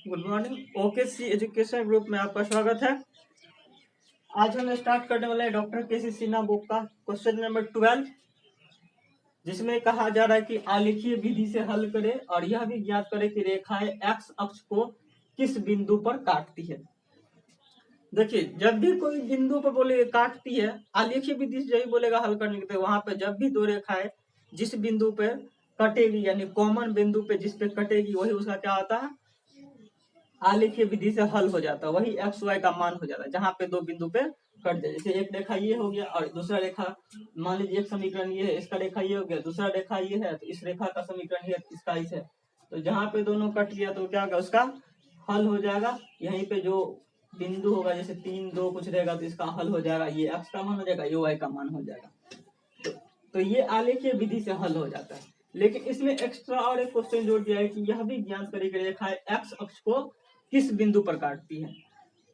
Good morning. Okay सी education group में आपका स्वागत है। आज हम स्टार्ट करने वाले हैं डॉक्टर के सी सिन्हा बुक का क्वेश्चन नंबर 12, जिसमें कहा जा रहा है कि आलेखीय विधि से हल करें और यह भी ज्ञात करें कि रेखाएं एक्स अक्ष को किस बिंदु पर काटती है। देखिए, जब भी कोई बिंदु पर बोले काटती है, आलेखीय विधि से यही बोलेगा हल करने के लिए। वहां पे जब भी दो रेखाएं जिस बिंदु पे कटेगी, यानी कॉमन बिंदु पे जिस पे कटेगी, वही उसका क्या होता है, आलेखीय विधि से हल हो जाता है। वही एक्स वाई का मान हो जाता है जहां पे दो बिंदु पे कट जाए। जैसे एक रेखा ये हो गया और दूसरा रेखा, मान लीजिए एक समीकरण ये है, इसका रेखा ये हो गया, दूसरा रेखा ये है, तो इस रेखा का समीकरण ये, इसका इस है। तो जहां पे दोनों कट गया तो क्या होगा, उसका हल हो जाएगा। यहीं पे जो बिंदु होगा, जैसे 3 2 कुछ रहेगा, तो इसका हल हो जाएगा, ये एक्स का मान हो जाएगा, ये वाई का मान हो जाएगा। तो ये आलेखीय विधि से हल हो जाता है। लेकिन इसमें एक्स्ट्रा और एक क्वेश्चन जोड़ दिया है कि यह भी ज्ञात करें कि रेखा एक्स अक्ष को किस बिंदु पर काटती है।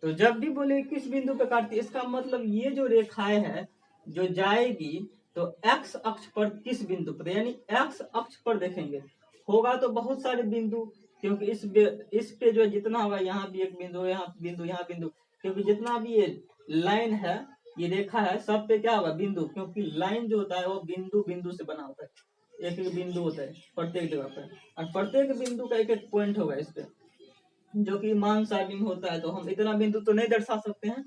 तो जब भी बोले किस बिंदु पर काटती है, इसका मतलब ये जो रेखाएं है जो जाएगी तो एक्स अक्ष पर किस बिंदु पर, यानी एक्स अक्ष पर देखेंगे। होगा तो बहुत सारे बिंदु, क्योंकि इस पे जो जितना होगा, यहाँ भी एक बिंदु, यहाँ बिंदु, यहाँ बिंदु, क्योंकि जितना भी ये लाइन है, ये रेखा है, सब पे क्या होगा, बिंदु। क्योंकि लाइन जो होता है वो बिंदु बिंदु से बना होता है, एक एक बिंदु होता है प्रत्येक जगह पर, और प्रत्येक बिंदु का एक एक पॉइंट होगा इस पे, जो कि मान सारणी में होता है। तो हम इतना बिंदु तो नहीं दर्शा सकते हैं,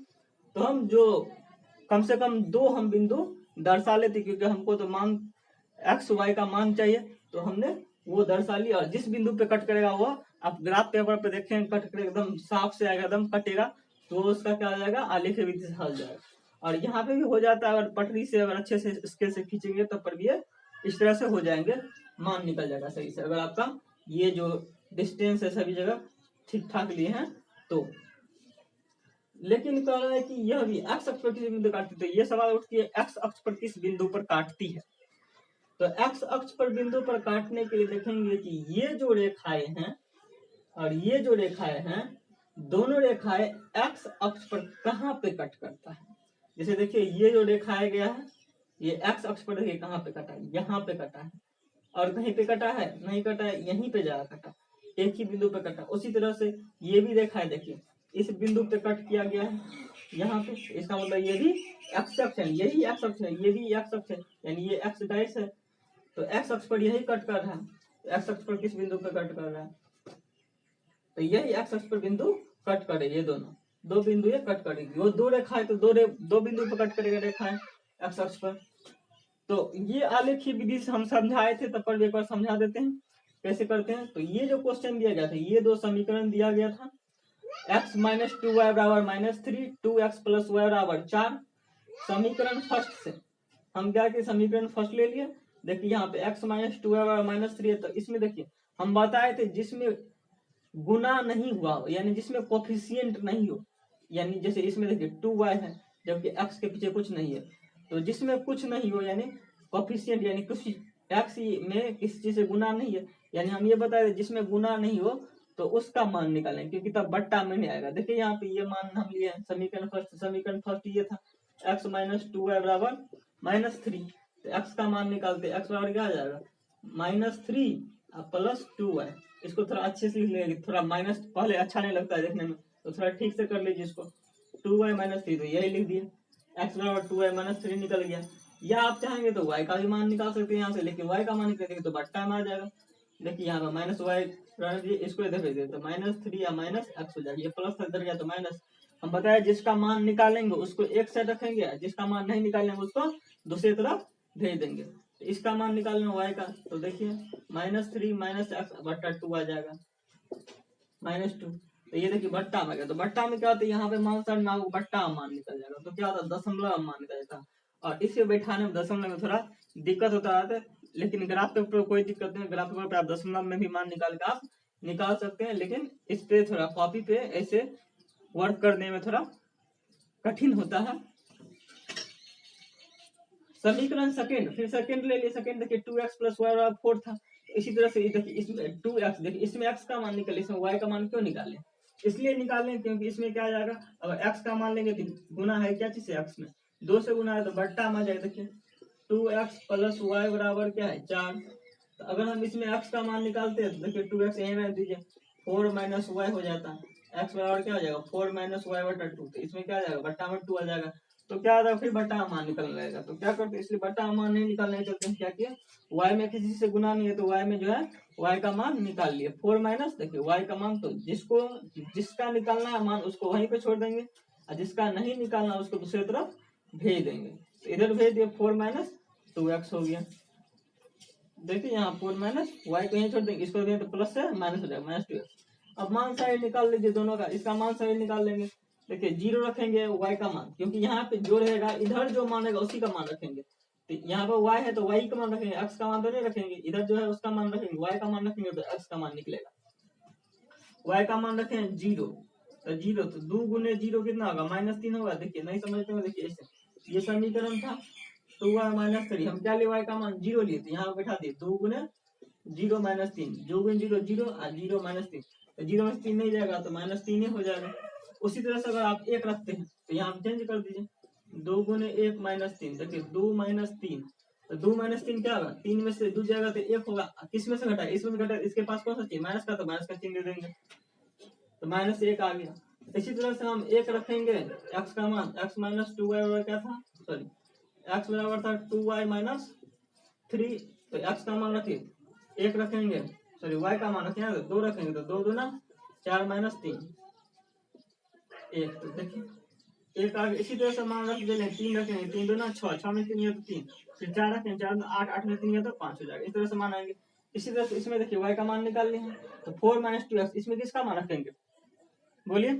तो हम जो कम से कम 2 हम बिंदु दर्शा लेते, क्योंकि हमको तो मान एक्स वाई का मान चाहिए। तो हमने वो दर्शा लिया, और जिस बिंदु पे कट करेगा वो आप ग्राफ पेपर पे देखेंगे, कट करेगा एकदम साफ से आएगा, एकदम कटेगा, तो उसका क्या हो जाएगा, आलेखीय विधि से हल जाएगा। और यहाँ पे भी हो जाता है, अगर पटरी से अगर अच्छे से स्केल से खींचेंगे तब पर भी इस तरह से हो जाएंगे, मान निकल जाएगा सही से, अगर आपका ये जो डिस्टेंस है सभी जगह ठीक ठाक लिए हैं तो। लेकिन कह रहा है कि यह भी एक्स अक्ष पर किस बिंदु काटती है, तो ये सवाल उठती है एक्स अक्ष पर किस बिंदु पर काटती है। तो एक्स अक्ष पर बिंदु पर काटने के लिए देखेंगे कि ये जो रेखाएं हैं और ये जो रेखाएं हैं, दोनों रेखाएं एक्स अक्ष पर कहाँ पे कट करता है। जैसे देखिए, ये जो रेखाएं गया है, ये एक्स अक्ष पर देखिए कहाँ पे कटा है, यहाँ पे कटा है, और कहीं पे कटा है, नहीं कटा है, यहीं पे जा कटा, एक ही बिंदु पे कटा। उसी तरह से ये भी रेखा है, देखिए इस बिंदु पे कट किया गया है यहाँ पे, इसका मतलब ये भी एक्स अक्ष है, यही एक्स अक्ष है, ये भी एक्स अक्ष है, यानी ये एक्स डायरेक्ट है, तो एक्स अक्ष पर यही कट कर रहा है। एक्स अक्ष पर किस बिंदु पर कट कर रहा है, तो यही एक्स अक्ष पर बिंदु कट करे, ये दोनों दो बिंदु ये कट करेगी। वो दो रेखा है तो दो बिंदु पर कट करेगा रेखा है एक्स अक्ष पर। तो ये आलेखीय विधि से हम समझाए थे, तब पर एक बार समझा देते हैं कैसे करते हैं। तो ये जो क्वेश्चन दिया गया था, ये दो समीकरण दिया गया था, x माइनस 2y बराबर -3, 2x प्लस वाई बराबर 4। समीकरण फर्स्ट से हम क्या किए, समीकरण फर्स्ट ले लिए। देखिए यहाँ पे x माइनस 2y बराबर -3 है, तो इसमें देखिए हम बताए थे जिसमें गुना नहीं हुआ हो, यानी जिसमें कोफिशिएंट नहीं हो, यानी जैसे इसमें देखिए 2y है जबकि x के पीछे कुछ नहीं है, तो जिसमें कुछ नहीं हो यानी कोफिशिएंट, यानी कुछ x में किसी चीज से गुना नहीं है, यानी हम ये बताए जिसमें गुना नहीं हो तो उसका मान निकालें, क्योंकि तब बट्टा में नहीं आएगा। देखिए यहाँ पे ये मान हम लिए समीकरण फर्स्ट ये था, x माइनस 2y बराबर -3, तो x का मान निकालते, x बराबर क्या आ जाएगा, -3 प्लस 2y। इसको थोड़ा अच्छे से लिख लेंगे, थोड़ा माइनस पहले अच्छा नहीं लगता है देखने में, तो थोड़ा ठीक से कर लीजिए इसको। 2y -3, तो यही लिख दिए, x बराबर 2y -3 निकल गया। या आप चाहेंगे तो y का भी मान निकाल सकते हैं यहाँ से, लेकिन y का मान निकालेंगे तो बट्टा में आ जाएगा। देखिए यहाँ पर माइनस वाई रख दिए, इसको इधर भेज दिए, तो -3 या -x हो जाएगा, ये प्लस था इधर गया तो माइनस। हम बताया जिसका मान निकालेंगे उसको एक साइड रखेंगे, जिसका मान नहीं निकालेंगे उसको दूसरी तरफ भेज देंगे। तो इसका मान निकालना y का, तो देखिए -3 -x बट्टा 2 आ जाएगा, -2। तो ये देखिए बट्टा में गया, तो बट्टा में क्या होता है, यहाँ पे मान सर ना बट्टा मान निकल जाएगा, तो क्या होता है, दशमलव मान निकल जाता है। और इसे बैठाने में दशमलव में थोड़ा दिक्कत होता है, लेकिन ग्राफ पेपर कोई दिक्कत नहीं, ग्राफ पेपर पे आप दशमलव में भी मान निकाल के आप निकाल सकते हैं, लेकिन इस पे थोड़ा कॉपी पे ऐसे वर्क करने में थोड़ा कठिन होता है। समीकरण सेकंड, फिर सेकंड ले लिए, सेकंड देखिए 2x प्लस वाई बराबर 4 था। इसी तरह से देखिए इसमें 2x, देखिए इसमें x का मान निकले, इसमें y का मान क्यों निकाले, इसलिए निकालें क्योंकि इसमें क्या आ जाएगा, अगर x का मान लेंगे तो गुना है क्या चीज से, x में 2 से गुना है तो बट्टा में आ जाएगा। देखिए 2x प्लस वाई बराबर क्या है 4, तो अगर हम इसमें x का मान निकालते हैं तो देखिए 2x यहीं रख दीजिए, 4 माइनस वाई हो जाता, एक्स बराबर क्या हो जाएगा 4 माइनस वाई बटा 2, तो इसमें क्या आ जाएगा बट्टा में 2 आ जाएगा, तो क्या आ जाएगा फिर बट्टा मान निकलने लगेगा, तो क्या करते हैं इसलिए बट्टा मान नहीं निकालने चलते हैं, क्या किया y में किसी से गुना नहीं है तो y में जो है y का मान निकाल लिए, 4 माइनस देखिए y का मान, तो जिसका निकालना है मान उसको वहीं पे छोड़ देंगे और जिसका नहीं निकालना उसको दूसरी तरफ भेज देंगे, तो इधर भेज दिया 4 माइनस 2x हो गया, देखिए यहाँ 4 माइनस वाई को यहीं छोड़ देंगे, इसको देंगे तो प्लस से माइनस हो जाएगा माइनस 2x। अब मान साइड निकाल लीजिए दोनों का, इसका मान साइड निकाल लेंगे, देखिए 0 रखेंगे y का मान, क्योंकि यहाँ पे जो रहेगा इधर जो मान रहेगा उसी का मान रखेंगे, तो यहाँ पे y है तो y का मान रखेंगे, x का मान तो नहीं रखेंगे, इधर जो है उसका मान रखेंगे, y का मान रखेंगे तो x का मान निकलेगा, y का मान रखें 0, तो 0 तो 2 गुने 0 कितना होगा -3 होगा, देखिए नहीं समझते हो, देखिए ऐसे ये समीकरण था 2y माइनस 3, हम क्या लिए y का मान 0 लिए, तो यहाँ बैठा दिए 2 गुने 0 माइनस 3, 0 गुने 0 0 और 0 माइनस 3, तो 0 में 3 नहीं जाएगा तो -3 ही हो जाएगा। उसी तरह से अगर आप 1 रखते हैं तो यहाँ चेंज कर दीजिए, 2 गुने 1 माइनस 3, देखिए 2 माइनस 3, तो 2 माइनस 3 क्या होगा, 3 में से 2 जाएगा तो 1 होगा, किस में से घटा, इसमें से घटा, इसके पास कौन सा चीज माइनस का, तो माइनस का चिन्ह दे देंगे, तो -1 आ गया। इसी तरह से हम 1 रखेंगे x का मान, x माइनस 2y बराबर क्या था, सॉरी x बराबर था 2y माइनस 3, तो x का मान रखिए 1 रखेंगे, सॉरी y का मान रखेंगे 2 रखेंगे, तो 2 दूना 4 माइनस 3 1, तो देखिए 1 आगे। इसी तरह से मान रख देंगे 3 रखेंगे, 3 दूना 6, 6 में 3 है तो 3, फिर 4 रखेंगे, 4 में 8, 8 में 3 है तो 5 हो जाएगा, इस तरह से मान आएंगे। इसी तरह से इसमें देखिए y का मान निकाल लिए हैं, तो 4 माइनस 2x, इसमें किसका मान रखेंगे बोलिए,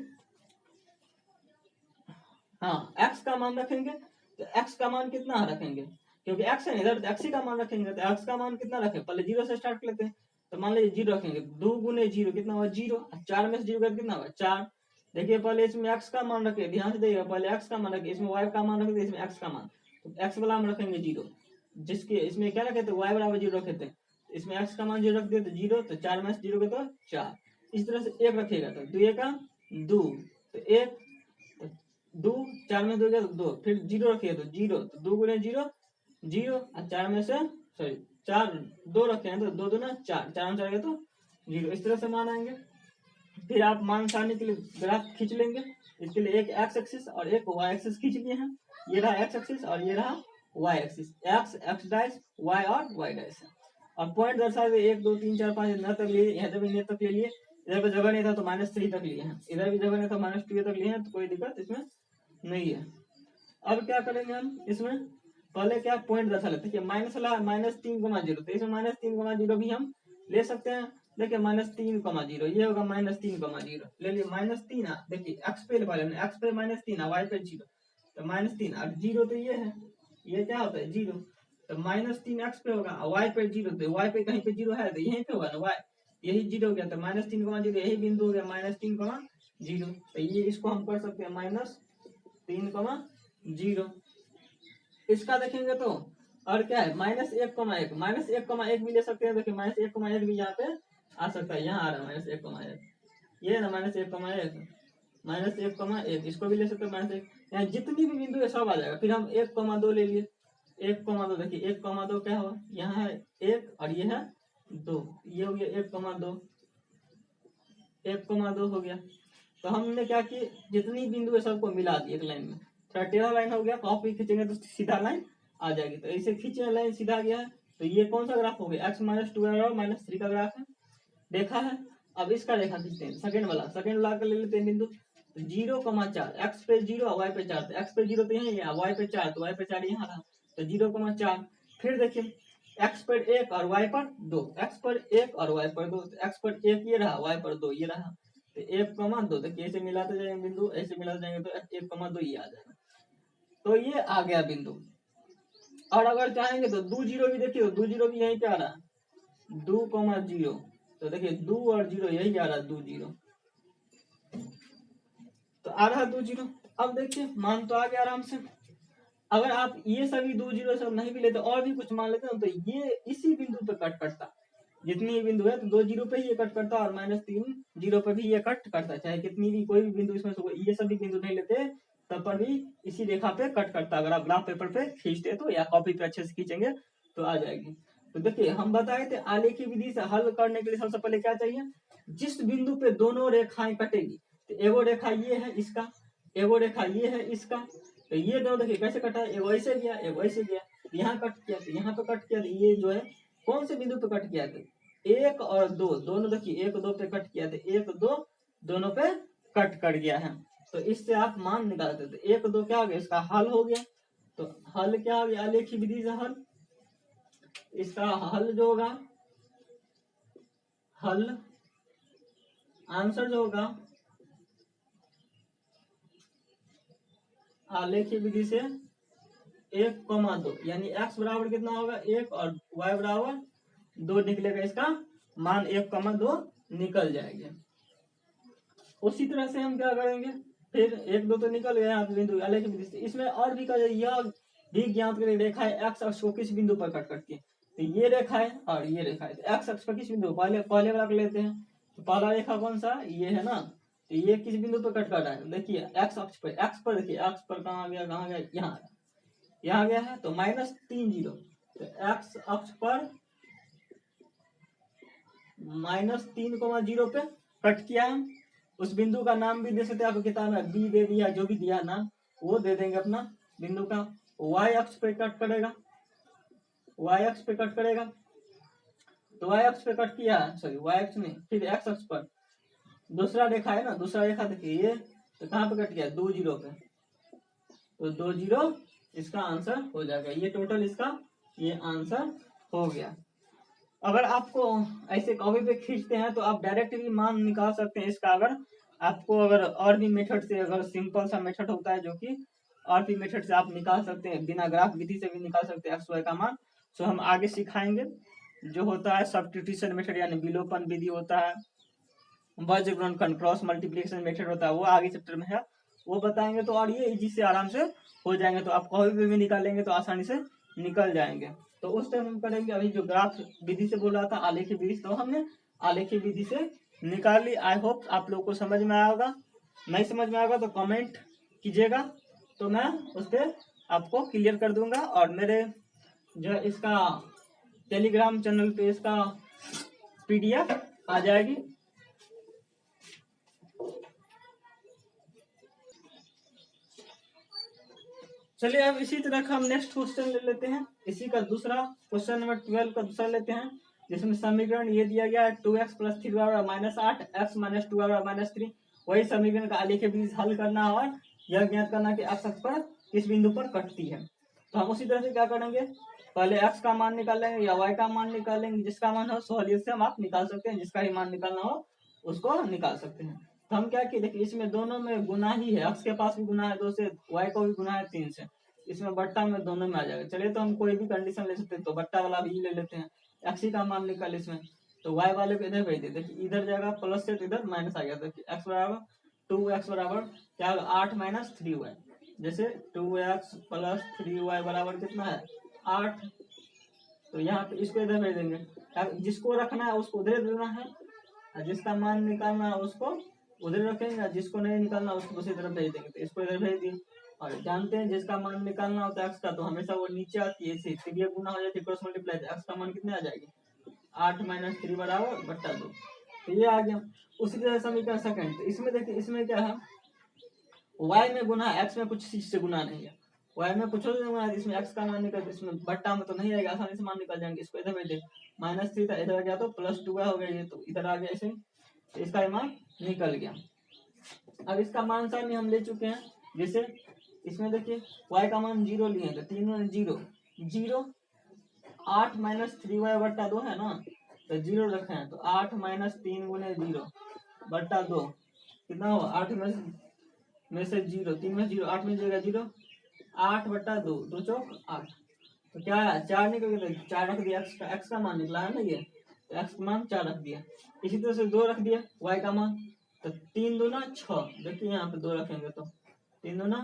हाँ x का मान रखेंगे, तो x का मान कितना रखेंगे, क्योंकि x है इधर तो x ही का मान रखेंगे, तो x का मान कितना रखें, पहले 0 से स्टार्ट कर लेते हैं, तो मान लीजिए 0 रखेंगे, 2 गुने 0 कितना होगा 0, 4 में से 0 कितना होगा 4, देखिए पहले इसमें x का मान रखे, ध्यान से देखिए पहले x का मान रखे, इसमें y का मान रखे, इसमें x का मान, तो x वाला में रखेंगे 0, जिसके इसमें क्या रखे थे y बराबर 0 रखे थे, इसमें x का मान 0 रख दिया तो 0, तो 4 में से 0 के तो 4, इस तरह से 1 रखेगा तो 2 का 2, तो 1, 2 4 में 2 गया तो 2, फिर 0 रखिए तो 0, तो 2 गुने 0 0 और 4 में से सॉरी 4 2 रखे हैं तो 2 दूना 4, 4 में 4 गया तो 0, इस तरह से मान आएंगे। फिर आप मान सारणी के लिए ग्राफ खींच लेंगे, इसके लिए एक x एक्सिस और एक y एक्सिस खींच लिए हैं, ये रहा x एक्सिस और ये रहा y axis, x x dash y और y डैश है, और पॉइंट दर्शा दे 1 2 3 4 5 न तक लिए, यहाँ जब इन्हें तक ले लिए, इधर पे जगह नहीं था तो -3 तक लिए हैं, इधर भी जगह नहीं था -2 तक लिए हैं, तो कोई दिक्कत इसमें नहीं है। अब क्या करेंगे हम इसमें, पहले क्या पॉइंट दर्शा लेते हैं, माइनस वाला -3,0, तो इसमें -3,0 भी हम ले सकते हैं, देखिए -3,0 ये होगा -3,0 ले लिए, -3 देखिए एक्स पे एक्स पे -3 वाई पे 0, तो -3 और 0 तो ये है, ये क्या होता है 0, तो -3 एक्स पे होगा, वाई पे 0, तो वाई पे कहीं पे 0 है तो यहीं पे होगा ना वाई, यही 0 हो गया, तो -3,0 यही बिंदु हो गया -3,0, तो ये इसको हम कर सकते हैं -3,0। इसका देखेंगे तो और क्या है -1,1 -1,1 भी ले सकते हैं, देखिए -1,1 भी यहाँ पे आ सकता है, यहाँ आ रहा है -1,1, ये है ना -1,1 इसको भी ले सकते हैं -1, यहाँ जितनी भी बिंदु है सब आ जाएगा। फिर हम 1,2 ले लिए, 1,2 देखिए 1,2 क्या हुआ, यहाँ है 1 और ये है 2, ये हो गया 1,2 हो गया। तो हमने क्या किया, जितनी बिंदु है सबको मिला दी एक लाइन में, थोड़ा टेढ़ा लाइन हो गया, कॉपी खींचेंगे तो सीधा लाइन आ जाएगी, तो ऐसे खींचे लाइन सीधा गया है, तो ये कौन सा ग्राफ हो गया, x -2 और -3 का ग्राफ है, देखा है। अब इसका रेखा खींचते हैं, सेकंड वाला कर ले लेते हैं बिंदु, 0,4 एक्स पे 0 वाई पे 4, तो एक्स पे 0 तो यही है, वाई पे 4 तो वाई पे 4 यहाँ रहा, तो 0,4, फिर देखिए एक्स पर 1 और वाई पर 2, एक्स पर 1 और वाई पर 2, एक्स पर 1 ये रहा, वाई पर 2 ये रहा, तो 1,2 देखिए ऐसे मिलाते जाएंगे बिंदु, ऐसे मिलाते जाएंगे तो 1,2 ये आ जाएगा, तो ये आ गया बिंदु। और अगर चाहेंगे तो 2 0 भी देखिए, 2 0 भी यहीं पे आ रहा, 2,0, तो देखिए 2 और 0 यही आ रहा, 2 0 तो आ रहा 2 0। अब देखिए मान तो आ गया आराम से। अगर आप ये सभी 2 0 सब नहीं भी लेते और भी कुछ मान लेते हैं, तो ये इसी बिंदु पे कट करता, जितनी बिंदु है तो 2 0 पे ही ये कट करता, और -3 0 पे भी ये कट करता, चाहे कितनी भी कोई भी बिंदु इसमें से ये सभी बिंदु नहीं लेते तब पर भी इसी रेखा पे कट करता, अगर आप ग्राफ पेपर पे खींचते तो या कॉपी पे अच्छे से खींचेंगे तो आ जाएगी। तो देखिए हम बताए थे आलेखी विधि से हल करने के लिए सबसे पहले क्या चाहिए, जिस बिंदु पे दोनों रेखाएं कटेगी, तो एगो रेखा ये है इसका, एगो रेखा ये है इसका, तो ये दोनों देखिए कैसे कटा है, एगो ऐसे गया एगो ऐसे गया, यहाँ कट किया तो यहाँ पे कट किया, तो ये जो है कौन से बिंदु पे कट किया, तो 1 और 2 दोनों देखिए 1 2 पे कट किया, तो 1 2 दोनों पे कट कर गया है। तो इससे आप मान निकालते, तो 1 2 क्या हो गया, इसका हल हो गया। तो हल क्या हो गया, आलेखी विधि से हल, इसका हल जो होगा, हल आंसर जो होगा आलेखी विधि से 1,2 यानी x बराबर कितना होगा 1 और y बराबर 2 निकलेगा, इसका मान 1,2 निकल जाएगा। उसी तरह से हम क्या करेंगे, फिर 1 2 तो निकल गए यहाँ पे बिंदु आलेखी विधि से, इसमें और भी कर, यह भी ज्ञात करें रेखा है x अक्ष को किस बिंदु पर कट करती है, तो ये रेखा है और ये रेखा है, तो x अक्ष पर किस बिंदु, पहले पहले वाला लेते हैं, तो पहला रेखा कौन सा, ये है ना, तो ये किस बिंदु पर कट कर रहा है, देखिए x अक्ष पर, x पर देखिए x पर कहाँ गया कहाँ गया, यहाँ गया है, तो -3 0, तो x अक्ष पर -3,0 पे कट किया है। उस बिंदु का नाम भी दे सकते हैं, आपको किताब में बी दे दिया, जो भी दिया नाम वो दे देंगे अपना बिंदु का। y अक्ष पे कट करेगा, y अक्ष पे कट करेगा, तो y अक्ष पे कट किया, सॉरी y अक्ष नहीं, फिर x अक्ष पर दूसरा रेखा है ना, दूसरा रेखा देखिए ये, तो कहाँ पे कट गया 2 0 पे, तो 2 0 इसका आंसर हो जाएगा, ये टोटल इसका ये आंसर हो गया। अगर आपको ऐसे कॉपी पे खींचते हैं तो आप डायरेक्ट भी मान निकाल सकते हैं इसका, अगर आपको अगर और भी मेथड से, अगर सिंपल सा मेथड होता है जो कि और भी मेथड से आप निकाल सकते हैं, बिना ग्राफ विधि से भी निकाल सकते हैं एक्स वाई का मान, सो हम आगे सिखाएंगे। जो होता है सब्स्टिट्यूशन मेथड यानी विलोपन विधि होता है, वर्ग गुणनखंड क्रॉस मल्टीप्लिकेशन मेथड होता है, वो आगे चैप्टर में है, वो बताएंगे। तो और ये इजी से आराम से हो जाएंगे, तो आप कहीं भी निकालेंगे तो आसानी से निकल जाएंगे। तो उस टाइम हम करेंगे, अभी जो ग्राफ विधि से बोल रहा था आलेखी विधि, तो हमने आलेखी विधि से निकाल ली। आई होप आप लोग को समझ में आया होगा, नहीं समझ में आएगा तो कमेंट कीजिएगा, तो मैं उस पर आपको क्लियर कर दूंगा। और मेरे जो इसका टेलीग्राम चैनल पे इसका PDF आ जाएगी। चलिए अब इसी तरह का हम नेक्स्ट क्वेश्चन ले लेते हैं, इसी का दूसरा क्वेश्चन नंबर 12 का दूसरा लेते हैं, जिसमें समीकरण ये दिया गया है 2x + 3y - 8 x - 2y - 3। वही समीकरण का आलेखी विधि हल करना है और यह ज्ञात करना कि x अक्ष पर किस बिंदु पर कटती है। तो हम उसी तरह से क्या करेंगे, पहले x का मान निकालेंगे या y का मान निकालेंगे, जिसका मान हो सहूलियत से हम आप निकाल सकते हैं, जिसका ही मान निकालना हो उसको निकाल सकते हैं। तो हम क्या किए, देखिए इसमें दोनों में गुना ही है, x के पास भी गुना है 2 से, y को भी गुना है 3 से, इसमें बट्टा में दोनों में आ जाएगा। चलिए तो हम कोई भी कंडीशन ले सकते हैं, तो बट्टा वाला भी ले लेते हैं, x ही का मान निकाल इसमें, तो y वाले को इधर भेज दे, देखिए इधर जाएगा प्लस से, तो इधर माइनस आ गया, देखिए x बराबर 2x बराबर क्या होगा 8 - 3y, जैसे 2x + 3y बराबर कितना है 8, तो यहाँ पे इसको इधर भेज देंगे, जिसको रखना है उसको उधर देना है, जिसका मान निकालना है उसको उधर रखेंगे, जिसको नहीं निकालना उसको दूसरी तरफ भेज देंगे, तो इसको इधर भेज दिए। और जानते हैं जिसका मान निकालना होता है x का, तो हमेशा वो नीचे आती है, इसे त्रिज्या गुना हो जाती है क्रॉस मल्टीप्लाई, x का मान कितने आ जाएगी 8 - 3 बराबर बट्टा 2, तो ये आ गया। उसी तरह समीकरण सेकंड, तो इसमें देखिए इसमें क्या है y में गुना है, x में कुछ चीज से गुना नहीं है, y में कुछ और गुना है, इसमें x का मान निकल, इसमें बट्टा में तो नहीं आएगा, आसानी से मान निकल जाएंगे, इसको इधर भेज दे, -3 था इधर आ गया तो +2 हो गया, ये तो इधर आ गया ऐसे, तो इसका मान निकल गया। अब इसका मान सारणी हम ले चुके हैं, जैसे इसमें देखिए y का मान 0 लिए, तो 3 में 0 0, 8 - 3y बट्टा 2 है ना, तो 0 रखे हैं, तो 8 - 3 गुने 0 बट्टा 2 कितना होगा 8 में से 0, 3 में 0, 8 में जाएगा 0, 8 बट्टा 2, 2 चौक 8, तो क्या है 4 निकल गया, 4 रख दिया, x का मान निकला है ना ये, तो x का मान 4 रख दिया। इसी तरह से 2 रख दिया y का मान, तो 3 दूना 6, देखिए यहाँ पे 2 रखेंगे तो 3 दूना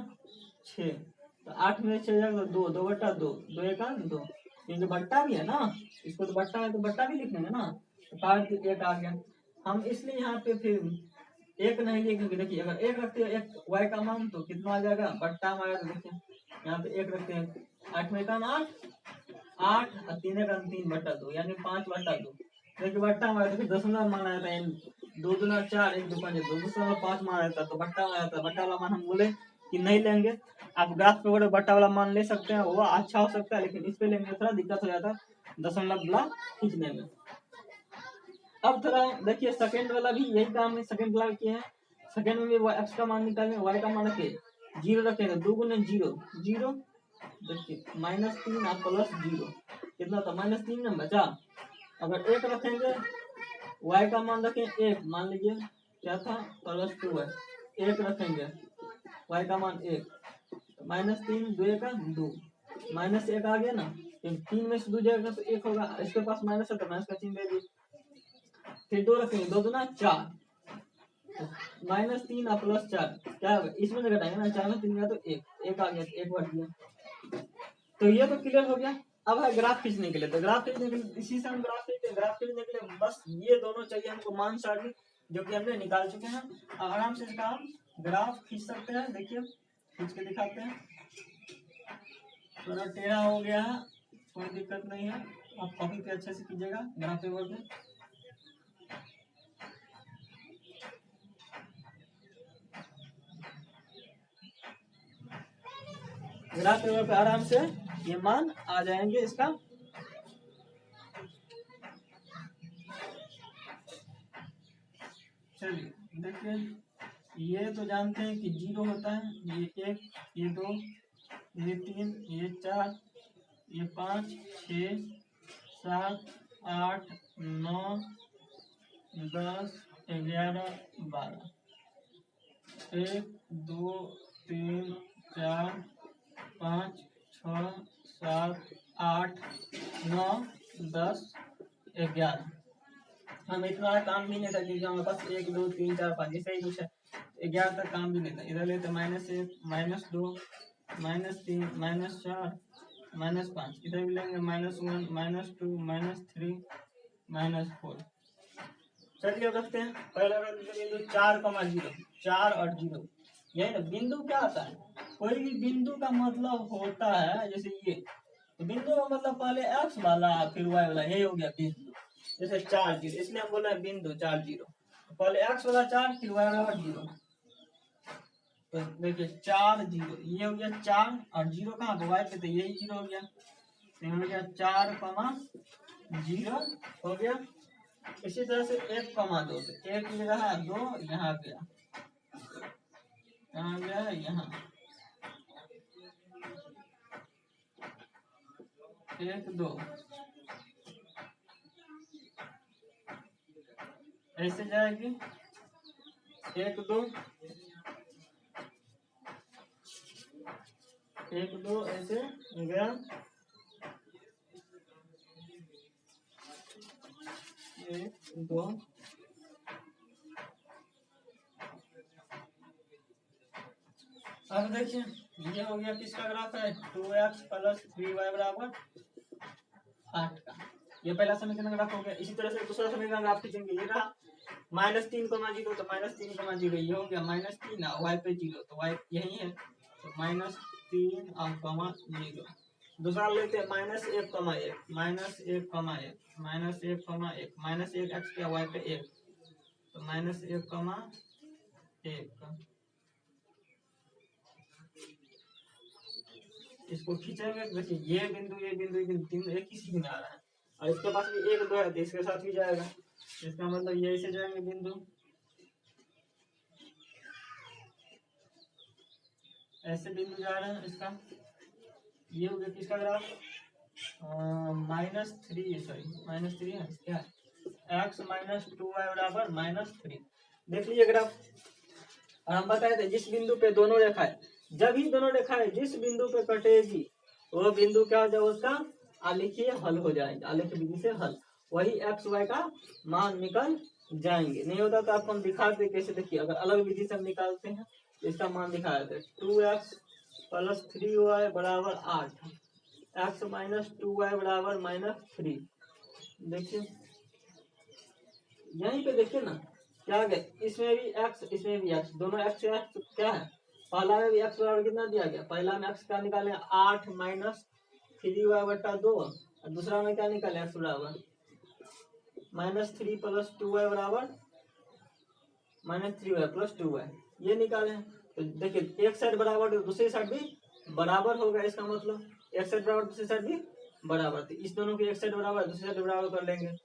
6, तो 8 में 6 जाएगा, 2 2 बट्टा 2, 2 1 2, ये जो बट्टा भी है ना, इसको तो बट्टा है तो बट्टा भी लिख लेंगे ना, तो काट के 1 आ गया। हम इसलिए यहाँ पे फिर 1 नहीं लिखेंगे, क्योंकि देखिए अगर 1 रखते हैं एक y का मान तो कितना आ जाएगा बट्टा में आएगा, तो देखिए यहाँ पे 1 रखते हैं, 8 में 1 8, 8 और 3 1 3 बट्टा 2 यानी 5 बट्टा 2, देखिए बट्टा में आया तो फिर दशमलव मान आया था 2 दूना 4, 1 2 5, 2 दूसरा 5 मान रहता तो बट्टा वाला रहता, बट्टा वाला मान हम बोले कि नहीं लेंगे। आप ग्राफ पे बोले बट्टा वाला मान ले सकते हैं, वो अच्छा हो सकता है, लेकिन इस पे लेंगे थोड़ा दिक्कत हो जाता है दशमलव ब्लॉक खींचने में। अब थोड़ा देखिए सेकंड वाला भी यही काम है, सेकंड ब्लॉक किए हैं। सेकंड में भी एक्स का मान निकालेंगे, वाई का मान रखे 0 रखेंगे, 2 गुने 0 0, देखिए -3 और +0 कितना था -3 ना बचा। अगर 1 रखेंगे, y का मान रखें 1, मान लीजिए क्या था +2 है, 1 रखेंगे y का मान 1, -3 2 का 2, -1 आ गया ना, 3 में से 2 जाएगा तो 1 होगा, इसके पास माइनस है तो माइनस का चिन्ह दे दी। फिर 2 रखेंगे, 2 दूना 4, -3 और +4 क्या होगा, इसमें से घटाएंगे ना, 4 में 3 गया तो 1 आ गया, 1 बढ़ गया। तो ये तो क्लियर हो गया। अब है ग्राफ खींचने के लिए, तो ग्राफ खींचने के लिए इसी से हम ग्राफ खींचते हैं। ग्राफ खींचने के लिए बस ये दोनों चाहिए हमको, मान सारणी जो कि हमने निकाल चुके हैं। आराम से इसका हम ग्राफ खींच सकते हैं। देखिए खींच के दिखाते हैं, थोड़ा टेढ़ा हो गया है, कोई दिक्कत नहीं है, आप कॉपी पे अच्छे से कीजिएगा ग्राफ पेपर पे। ग्राफ पेपर पे आराम से ये मान आ जाएंगे इसका। चलिए देखिए, ये तो जानते हैं कि 0 होता है, ये 1, ये 2, ये 3, ये 4, ये 5, 6, 7, 8, 9, 10, 11, 12, 1 2 3 4 5 6 7 8 9 10 11। हम इतना काम भी नहीं था क्योंकि हमारे पास 1 2 3 4 5 ऐसे ही कुछ है, 11 तक काम भी नहीं था। इधर लेते -1 -2 -3 -4 -5, इधर भी लेंगे -1 -2 -3 -4। चलिए रखते हैं, पहला बिंदु 4,0, 4 और 0, यही ना बिंदु क्या आता है, कोई भी बिंदु का मतलब होता है, जैसे ये तो बिंदु का मतलब पहले एक्स वाला फिर वाई वाला, यही हो गया बिंदु। जैसे 4 0, इसलिए हम बोल रहे हैं बिंदु 4 0, पहले एक्स वाला 4 फिर वाई वाला 0। तो देखिए 4 0, ये हो गया 4 और 0 कहाँ पे वाई पे, तो यही 0 हो गया, तो हो गया 4,0 हो गया। इसी तरह से 1,2, तो 1 की जगह है 2, यहाँ गया, कहाँ गया यहाँ 1 2, ऐसे जाएगी 1 2 1 2, ऐसे गया 1 2। अब देखिए ये हो गया किसका ग्राफ है, 2x + 3y = 8 का, ये पहला समीकरण का ग्राफ हो गया। इसी तरह से दूसरा समीकरण ग्राफ खींचेंगे, ये रहा -3,0, तो -3,0 ये हो गया -3 और y पे 0, तो y यही है, तो -3 और 0। दूसरा लेते हैं -1,1 -1,1 -1,1 x पे y पे 1, तो -1,1। इसको खींचेंगे, देखिए ये बिंदु ये बिंदु ये बिंदु तीन एक ही सीध में आ रहा है, और इसके पास भी 1 2 है तो इसके साथ भी जाएगा, इसका मतलब ये ऐसे जाएंगे बिंदु, ऐसे बिंदु जा रहे हैं। इसका ये हो गया किसका ग्राफ, -3 है क्या, x - 2y = -3। देख लीजिए ग्राफ, और हम बताए थे जिस बिंदु पे दोनों रेखाएं, जब ही दोनों रेखाएं जिस बिंदु पे कटेगी वो बिंदु क्या हो जाएगा, उसका आलेखीय हल हो जाएगा, आलेख विधि से हल, वही एक्स वाई का मान निकल जाएंगे। नहीं होता तो आपको हम दिखाते कैसे, देखिए अगर अलग विधि से हम निकालते हैं तो इसका मान दिखा देते हैं, 2x + 3y = 8, x - 2y = -3। देखिए यहीं पे देखिए ना क्या गया, इसमें भी x इसमें भी x, दोनों x से x क्या है, पहला में भी x बराबर कितना दिया गया, पहला में x का निकाले 8 - 3y/2, और दूसरा में क्या निकाले x बराबर -3 + 2y = -3y प्लस 2y ये निकाले हैं। तो देखिए एक साइड बराबर तो दूसरी साइड भी बराबर होगा, इसका मतलब एक साइड बराबर दूसरी साइड भी बराबर थी। इस दोनों की एक साइड बराबर दूसरी साइड बराबर कर लेंगे।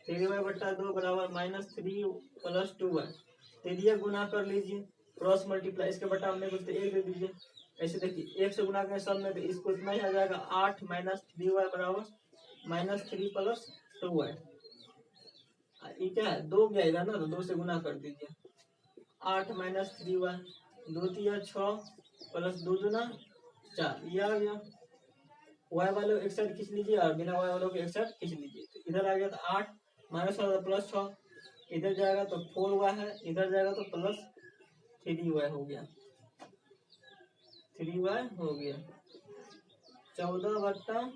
3y बट्टा 2 बराबर -3 प्लस 2y। ये गुना कर लीजिए, क्रॉस मल्टीप्लाई, इसके बटा हमने कुछ 1 दे दीजिए। ऐसे देखिए 1 से गुना करें सब में तो इसको इतना ही आ जाएगा 8 -3y बराबर -3 प्लस 2y। ये क्या है 2 जाएगा ना, तो 2 से गुना कर दीजिए। 8 -3y 2 3 6 प्लस 2 दूना 4 ये आ गया। y वालों एक साइड खींच लीजिए और बिना y वालों के एक साइड खींच लीजिए। तो इधर आ गया तो 8 -6 प्लस 6, इधर जाएगा तो 4y है, इधर जाएगा तो प्लस 3y हो गया। 3y हो गया 14 बट्टा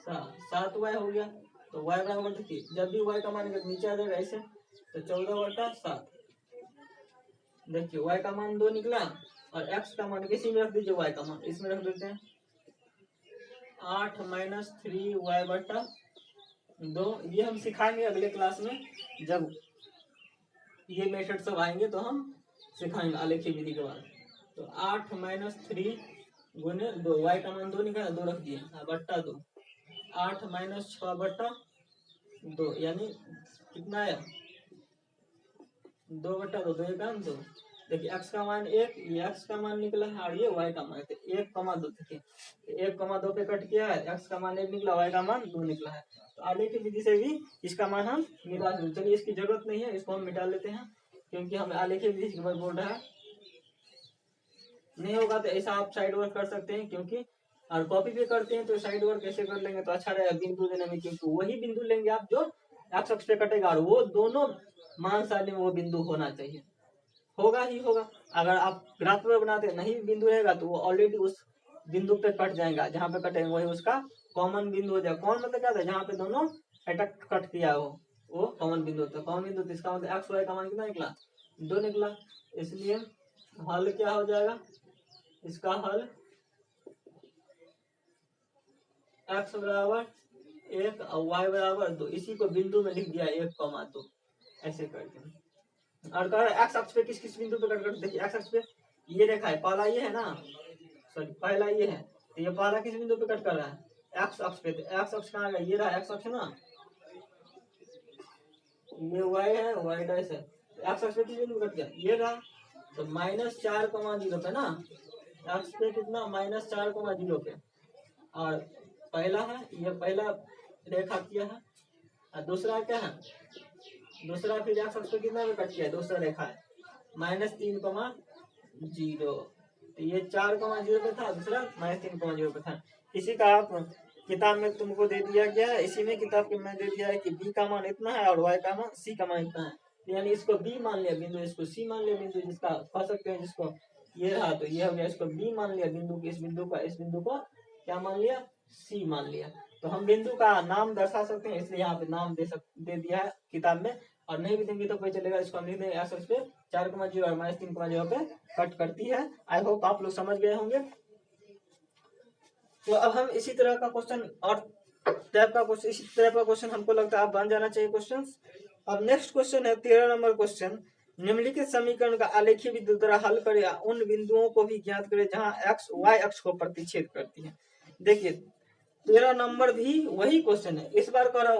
7y हो गया। तो y बराबर देखिए जब भी y का मान नीचे आ जाएगा ऐसे, तो 14 बट्टा 7। देखिए y का मान 2 निकला और x का मान किसी में रख दीजिए, y का मान इसमें रख देते हैं 8 -3y बट्टा 2। ये हम सिखाएंगे अगले क्लास में, जब ये मेथड सब आएंगे तो हम सिखाएंगे आलेखी विधि के बाद। तो 8 -3 गुने 2, y का मान 2 निकाला 2 रख दिए बट्टा 2, 8 -6 बट्टा 2 यानी कितना आया 2 बट्टा 2, 2 1 2। देखिए x का मान 1, ये x का मान निकला है और ये y का मान है। 1,2 देखिए 1,2 पे कट किया है, x का मान 1 निकला, y का मान 2 निकला है। तो आलेखी विधि से भी इसका मान हम मिटा सकते। चलिए इसकी जरूरत नहीं है, इसको हम मिटा लेते हैं क्योंकि हमें आलेखी विधि के बारे में बोल रहा है। नहीं होगा तो ऐसा आप साइड वर्क कर सकते हैं, क्योंकि और कॉपी पे करते हैं तो साइड वर्क कैसे कर लेंगे तो अच्छा रहेगा बिंदु देने में, क्योंकि वही बिंदु लेंगे आप जो एक्स अक्ष पे कटेगा और वो दोनों मान सारणी में वो बिंदु होना चाहिए, होगा ही होगा। अगर आप ग्राफ में बनाते नहीं बिंदु रहेगा तो वो ऑलरेडी उस बिंदु पे कट जाएगा, जहाँ पे कटेगा वही उसका कॉमन बिंदु हो जाएगा। कौन मतलब क्या था, जहाँ पे दोनों अटैक कट किया हो वो कॉमन बिंदु होता है। कॉमन बिंदु तो इसका मतलब एक्स वाई का मान कितना निकला 2 निकला। इसलिए हल क्या हो जाएगा, इसका हल x बराबर 1 और y बराबर 2, इसी को बिंदु में लिख दिया 1,2 ऐसे करके। और कह रहा एक्स अक्ष पे किस किस बिंदु पे कट कर, देखिए एक्स अक्ष पे ये रेखा है, पहला ये है ना, सॉरी पहला ये है, तो ये पहला किस बिंदु पे कट कर रहा है एक्स अक्ष पे। तो एक्स अक्ष कहाँ गया, ये रहा एक्स अक्ष ना, ये y है y डैश है, एक्स अक्ष पे किस बिंदु पे कट गया ये रहा। तो -4,0 पे ना, एक्स पे कितना -4,0 पे, और पहला है ये पहला रेखा किया है, और दूसरा क्या है, दूसरा फिर एक्स अक्ष पे कितना पे कट किया है, दूसरा रेखा है -3,0। तो ये 4,0 पे था, दूसरा -3,0 पे था। इसी का आप किताब में तुमको दे दिया गया है, इसी में किताब के में दे दिया है कि b का मान इतना है और y का मान c का मान इतना है। यानी इसको b मान लिया बिंदु, इसको c मान लिया बिंदु, जिसका कह सकते हैं जिसको ये रहा तो ये हो गया, इसको b मान लिया बिंदु की, इस बिंदु को क्या मान लिया c मान लिया। तो हम बिंदु का नाम दर्शा सकते हैं, इसलिए यहाँ पे नाम दे दिया है किताब में, और नहीं भी देंगे तो कोई चलेगा। इसको हम लिख देंगे एक्स अक्ष पे 4,0 और -3,0 पे कट करती है। आई होप आप लोग समझ गए होंगे। तो अब हम इसी तरह का क्वेश्चन और इसी तरह का क्वेश्चन हमको लगता है आप बन जाना चाहिए क्वेश्चन। अब नेक्स्ट क्वेश्चन है 13 नंबर क्वेश्चन, निम्नलिखित समीकरण का आलेखीय विधि द्वारा हल करें, उन बिंदुओं को भी ज्ञात करें जहां एक्स वाई अक्ष को प्रतिच्छेद करती है। देखिए 13 नंबर भी वही क्वेश्चन है, इस बार कर